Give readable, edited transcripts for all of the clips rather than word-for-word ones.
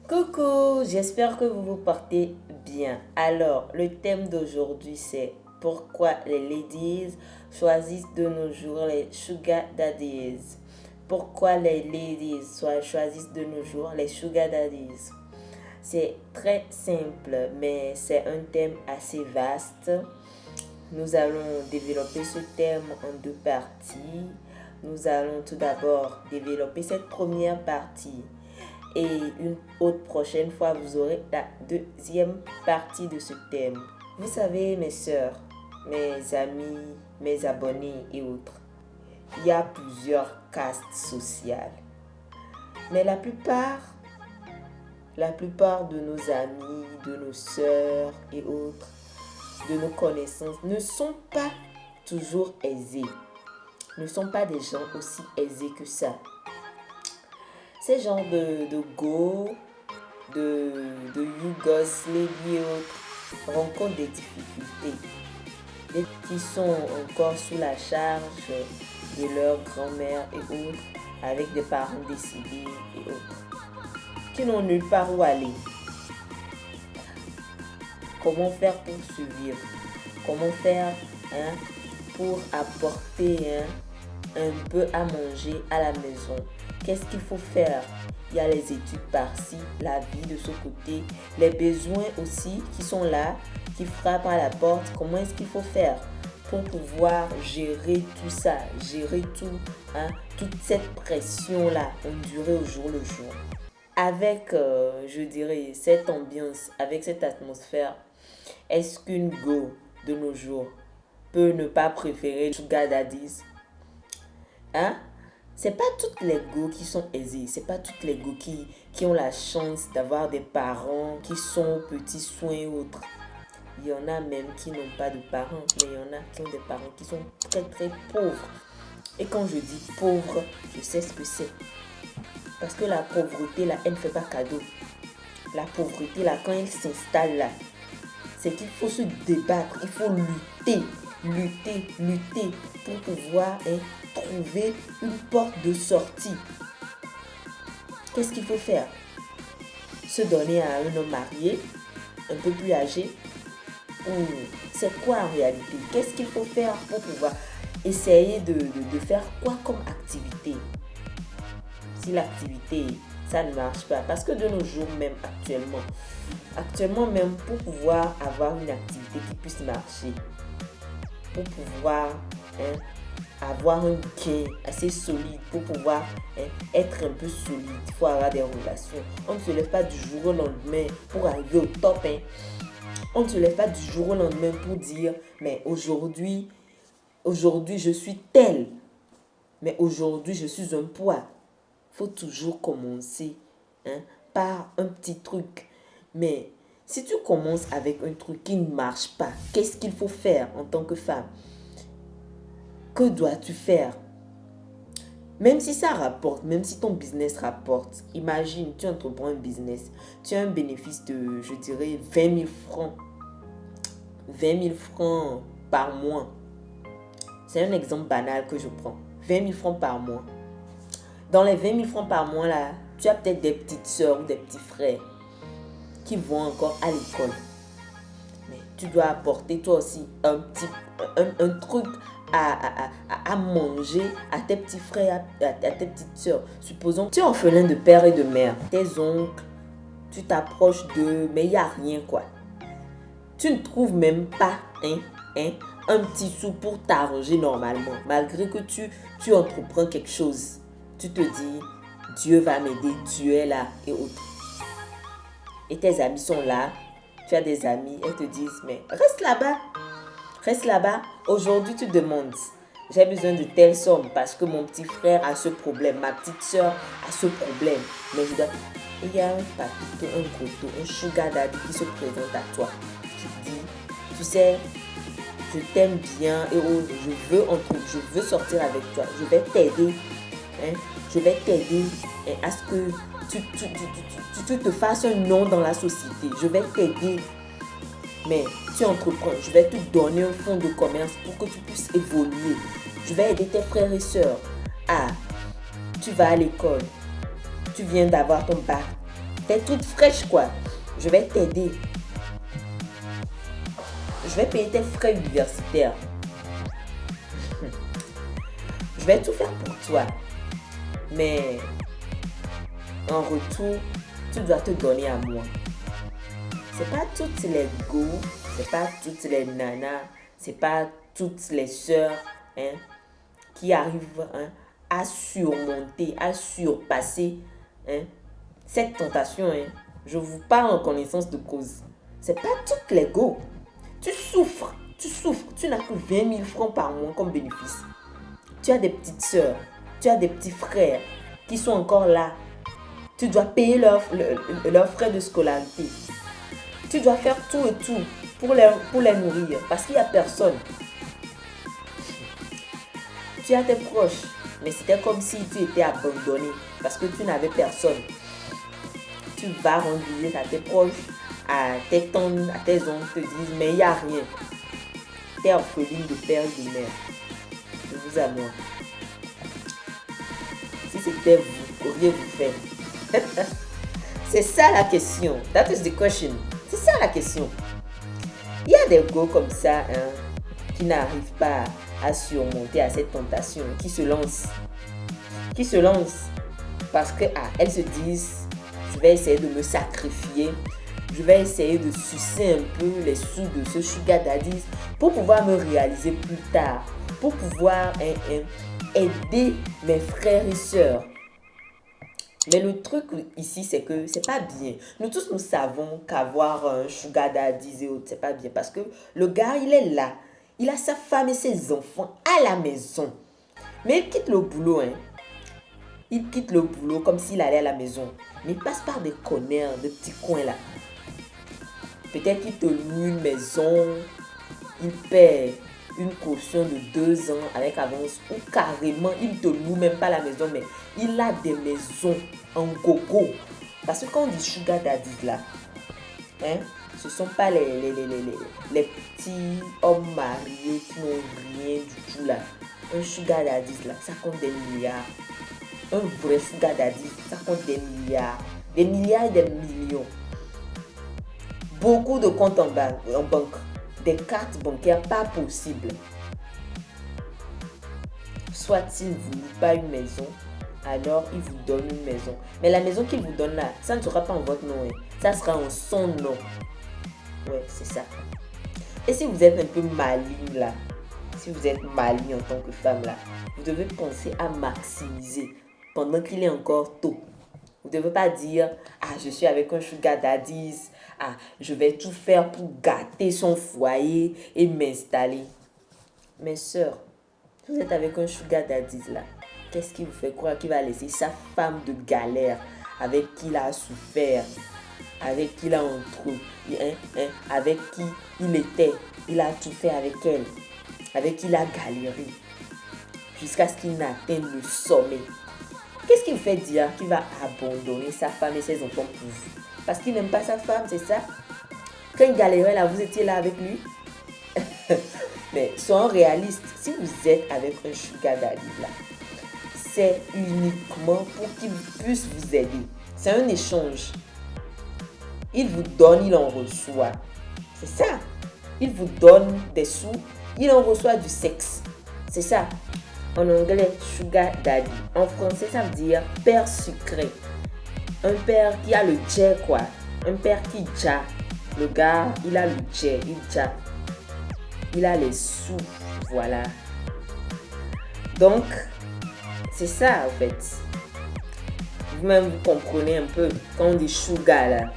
Coucou, j'espère que vous vous portez bien. Alors, le thème d'aujourd'hui c'est pourquoi les ladies choisissent de nos jours les sugar daddies. Pourquoi les ladies choisissent de nos jours les sugar daddies. C'est très simple, mais c'est un thème assez vaste. Nous allons développer ce thème en deux parties. Nous allons tout d'abord développer cette première partie. Et une autre prochaine fois, vous aurez la deuxième partie de ce thème. Vous savez, mes soeurs, mes amis, mes abonnés et autres, il y a plusieurs castes sociales. Mais la plupart de nos amis, de nos sœurs et autres, de nos connaissances ne sont pas toujours aisés. Ne sont pas des gens aussi aisés que ça. Ces gens de go, de Yougos, lady et autres rencontrent des difficultés. Qui sont encore sous la charge de leur grand-mère et autres, avec des parents décédés et autres. Qui n'ont nulle part où aller. Comment faire pour survivre? Comment faire pour apporter un peu à manger à la maison? Qu'est-ce qu'il faut faire? Il y a les études par-ci, la vie de ce côté, les besoins aussi qui sont là, qui frappent à la porte. Comment est-ce qu'il faut faire pour pouvoir gérer tout ça, gérer tout, toute cette pression-là, endurer au jour le jour? Avec, je dirais, cette ambiance, avec cette atmosphère, est-ce qu'une go de nos jours peut ne pas préférer sugar daddies? C'est pas toutes les go qui sont aisées, c'est pas toutes les go qui ont la chance d'avoir des parents qui sont petits soins et autres. Il y en a même qui n'ont pas de parents, mais il y en a qui ont des parents qui sont très très pauvres. Et quand je dis pauvre, je sais ce que c'est. Parce que la pauvreté là, elle ne fait pas cadeau. La pauvreté là, quand elle s'installe là, c'est qu'il faut se débattre, il faut lutter pour pouvoir trouver une porte de sortie. Qu'est-ce qu'il faut faire? Se donner à un homme marié, un peu plus âgé? Ou c'est quoi en réalité? Qu'est-ce qu'il faut faire pour pouvoir essayer de faire quoi comme activité? Si l'activité, ça ne marche pas. Parce que de nos jours même, actuellement même, pour pouvoir avoir une activité qui puisse marcher, pour pouvoir avoir un gain assez solide, pour pouvoir être un peu solide, il faut avoir des relations. On ne se lève pas du jour au lendemain pour arriver au top. On ne se lève pas du jour au lendemain pour dire, mais aujourd'hui je suis tel, mais aujourd'hui je suis un poids. Il faut toujours commencer par un petit truc. Mais si tu commences avec un truc qui ne marche pas, qu'est-ce qu'il faut faire en tant que femme? Que dois-tu faire? Même si ça rapporte, même si ton business rapporte, imagine, tu entreprends un business, tu as un bénéfice de, je dirais, 20 000 francs. 20 000 francs par mois. C'est un exemple banal que je prends. 20 000 francs par mois. Dans les 20 000 francs par mois, là, tu as peut-être des petites soeurs ou des petits frères qui vont encore à l'école. Mais tu dois apporter toi aussi un truc à manger à tes petits frères, à tes petites soeurs. Supposons que tu es orphelin de père et de mère. Tes oncles, tu t'approches d'eux, mais il n'y a rien quoi. Tu ne trouves même pas un petit sou pour t'arranger normalement. Malgré que tu entreprends quelque chose. Tu te dis, Dieu va m'aider, Dieu est là et autres. Et tes amis sont là. Tu as des amis, elles te disent, mais reste là-bas. Reste là-bas. Aujourd'hui, tu demandes, j'ai besoin de telle somme parce que mon petit frère a ce problème, ma petite soeur a ce problème. Mais il y a un papito, un gotto, un sugar daddy qui se présente à toi. Qui te dit, tu sais, je t'aime bien et je veux sortir avec toi. Je vais t'aider. Je vais t'aider à ce que tu te fasses un nom dans la société. Je vais t'aider. Mais tu entreprends. Je vais te donner un fonds de commerce pour que tu puisses évoluer. Je vais aider tes frères et sœurs. Tu vas à l'école. Tu viens d'avoir ton bac. T'es toute fraîche, quoi. Je vais t'aider. Je vais payer tes frais universitaires. Je vais tout faire pour toi. Mais en retour, tu dois te donner à moi. C'est pas toutes les go, c'est pas toutes les nanas, c'est pas toutes les sœurs qui arrivent à surmonter, à surpasser cette tentation. Je vous parle en connaissance de cause. C'est pas toutes les go. Tu souffres. Tu n'as que 20 000 francs par mois comme bénéfice. Tu as des petites sœurs, tu as des petits frères qui sont encore là. Tu dois payer leurs frais de scolarité. Tu dois faire tout et tout pour les nourrir parce qu'il n'y a personne. Tu as tes proches, mais c'était comme si tu étais abandonné parce que tu n'avais personne. Tu vas rendre visite à tes proches, à tes tantes, à tes oncles, te disent mais il n'y a rien. Tu es orpheline de père et de mère. Je vous avoue. Si c'était vous, qu'auriez-vous fait? C'est ça la question. That is the question. C'est ça la question. Il y a des gars comme ça qui n'arrivent pas à surmonter à cette tentation, qui se lancent. Parce que elles se disent, je vais essayer de me sacrifier. Je vais essayer de sucer un peu les sous de ce sugar daddy pour pouvoir me réaliser plus tard. Pour pouvoir aider mes frères et sœurs. Mais le truc ici, c'est que c'est pas bien. Nous tous, nous savons qu'avoir un sugar daddy et autres, c'est pas bien. Parce que le gars, il est là. Il a sa femme et ses enfants à la maison. Mais il quitte le boulot. Il quitte le boulot comme s'il allait à la maison. Mais il passe par des connards, des petits coins là. Peut-être qu'il te loue une maison. Il paie une caution de 2 ans avec avance. Ou carrément, il ne te loue même pas la maison. Mais il a des maisons en gogo. Parce que quand on dit sugar daddy là, ce ne sont pas les petits hommes mariés qui n'ont rien du tout là. Un sugar daddy là, ça compte des milliards. Un vrai sugar daddy, ça compte des milliards. Des milliards et des millions. Beaucoup de comptes en banque. Des cartes bancaires pas possibles. Soit il ne vous loue pas une maison, alors il vous donne une maison. Mais la maison qu'il vous donne là, ça ne sera pas en votre nom. Ça sera en son nom. Ouais, c'est ça. Et si vous êtes un peu maligne là, si vous êtes maligne en tant que femme là, vous devez penser à maximiser pendant qu'il est encore tôt. Vous ne devez pas dire, je suis avec un sugar daddy, je vais tout faire pour gâter son foyer et m'installer. Mes sœurs, vous êtes avec un sugar daddy là, qu'est-ce qui vous fait croire qu'il va laisser sa femme de galère avec qui il a souffert, avec qui il a avec qui il était, il a tout fait avec elle, avec qui il a galéré, jusqu'à ce qu'il n'atteigne le sommet. Qu'est-ce qui vous fait dire qu'il va abandonner sa femme et ses enfants pour vous? Parce qu'il n'aime pas sa femme, c'est ça? Quand il galérait là, vous étiez là avec lui? Mais soyons réalistes, si vous êtes avec un sugar daddy là, c'est uniquement pour qu'il puisse vous aider. C'est un échange. Il vous donne, il en reçoit. C'est ça. Il vous donne des sous, il en reçoit du sexe. C'est ça. En anglais, sugar daddy. En français, ça veut dire père sucré. Un père qui a le jet, quoi. Un père qui ja. Le gars, il a le jet, il ja. Il a les sous, voilà. Donc, c'est ça, en fait. Vous-même, vous comprenez un peu quand on dit sugar, là.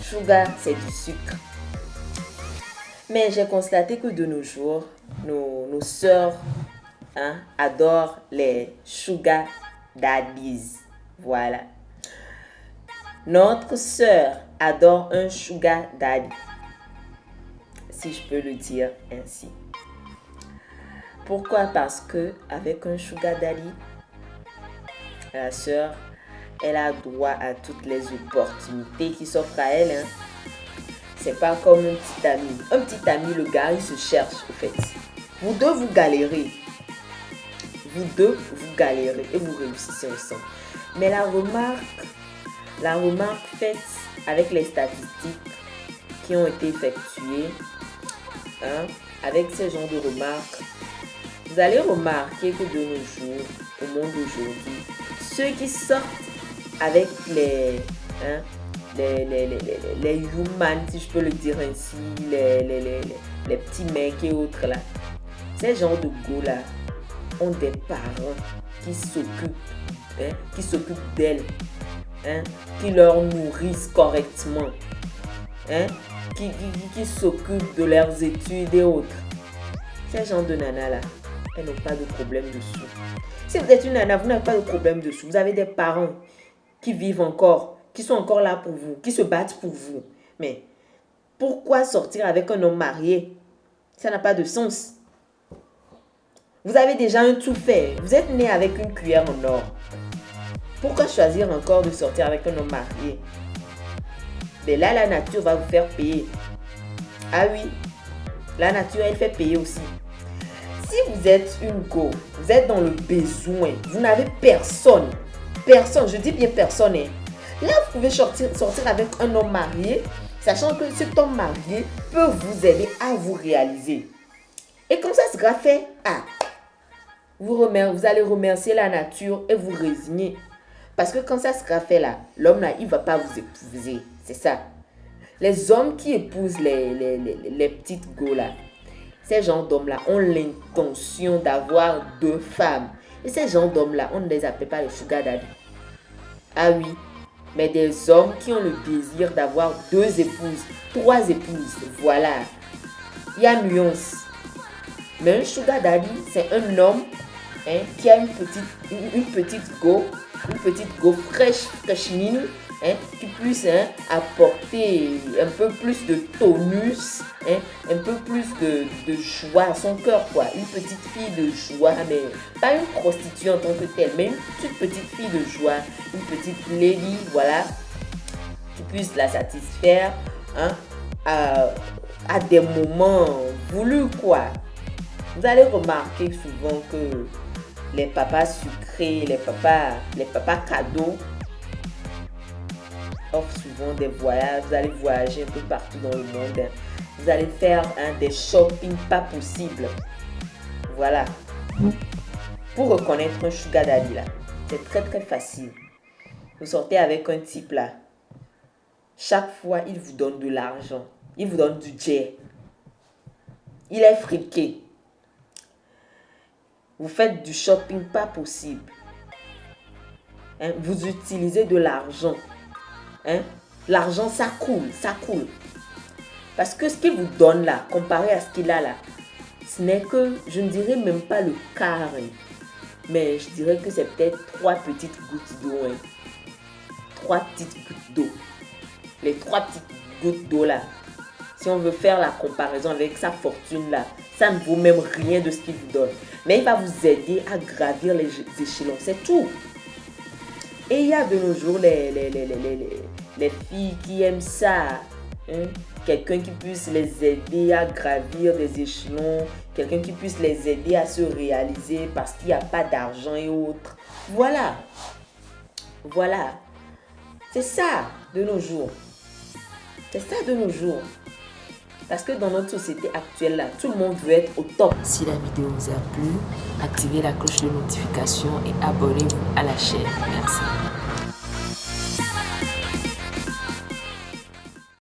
Sugar, c'est du sucre. Mais j'ai constaté que de nos jours, nos sœurs adorent les sugar daddies. Voilà. Notre sœur adore un sugar daddy, si je peux le dire ainsi. Pourquoi? Parce que avec un sugar daddy, la sœur, elle a droit à toutes les opportunités qui s'offrent à elle. C'est pas comme un petit ami. Un petit ami, le gars, il se cherche, en fait. Vous deux, vous galérez. Vous deux, vous galérez et vous réussissez ensemble. Mais la remarque La remarque faite avec les statistiques qui ont été effectuées, avec ce genre de remarques, vous allez remarquer que de nos jours, au monde d'aujourd'hui, ceux qui sortent avec les humans, si je peux le dire ainsi, les petits mecs et autres là, ces genres de go là ont des parents qui s'occupent d'elles, qui leur nourrissent correctement, qui s'occupent de leurs études et autres. Ces genres de nanas là, elles n'ont pas de problème de sous. Si vous êtes une nana, vous n'avez pas de problème de sous. Vous avez des parents qui vivent encore, qui sont encore là pour vous, qui se battent pour vous. Mais pourquoi sortir avec un homme marié? Ça n'a pas de sens. Vous avez déjà un tout fait. Vous êtes né avec une cuillère en or. Pourquoi choisir encore de sortir avec un homme marié? Mais là, la nature va vous faire payer. Ah oui, la nature, elle fait payer aussi. Si vous êtes une go, vous êtes dans le besoin, vous n'avez personne, je dis bien personne. Là, vous pouvez sortir avec un homme marié, sachant que cet homme marié peut vous aider à vous réaliser. Et comme ça sera fait, vous allez remercier la nature et vous résigner. Parce que quand ça sera fait là, l'homme là, il ne va pas vous épouser. C'est ça. Les hommes qui épousent les petites go là, ces gens d'hommes-là ont l'intention d'avoir 2 femmes. Et ces gens d'hommes-là, on ne les appelle pas les sugar daddy. Ah oui, mais des hommes qui ont le désir d'avoir 2 épouses, 3 épouses, voilà. Il y a nuance. Mais un sugar daddy, c'est un homme qui a une petite go fraîchine, qui puisse apporter un peu plus de tonus, un peu plus de joie à son cœur, quoi. Une petite fille de joie, mais pas une prostituée en tant que telle, mais une toute petite fille de joie, une petite lady, voilà, qui puisse la satisfaire à des moments voulus, quoi. Vous allez remarquer souvent que les papas sucrés, les papas cadeaux offrent souvent des voyages. Vous allez voyager un peu partout dans le monde. Vous allez faire des shopping pas possibles. Voilà. Pour reconnaître un sugar daddy là, c'est très très facile. Vous sortez avec un type là. Chaque fois, il vous donne de l'argent. Il vous donne du jet. Il est friqué. Vous faites du shopping pas possible. Vous utilisez de l'argent. L'argent, ça coule. Parce que ce qu'il vous donne là, comparé à ce qu'il a là, ce n'est que, je ne dirais même pas le quart. Mais je dirais que c'est peut-être 3 petites gouttes d'eau. 3 petites gouttes d'eau. Les 3 petites gouttes d'eau là. Si on veut faire la comparaison avec sa fortune là, ça ne vaut même rien de ce qu'il vous donne. Mais il va vous aider à gravir les échelons, c'est tout. Et il y a de nos jours les filles qui aiment ça. Quelqu'un qui puisse les aider à gravir des échelons, quelqu'un qui puisse les aider à se réaliser parce qu'il n'y a pas d'argent et autres. Voilà. C'est ça de nos jours. Parce que dans notre société actuelle, là, tout le monde veut être au top. Si la vidéo vous a plu, activez la cloche de notification et abonnez-vous à la chaîne. Merci.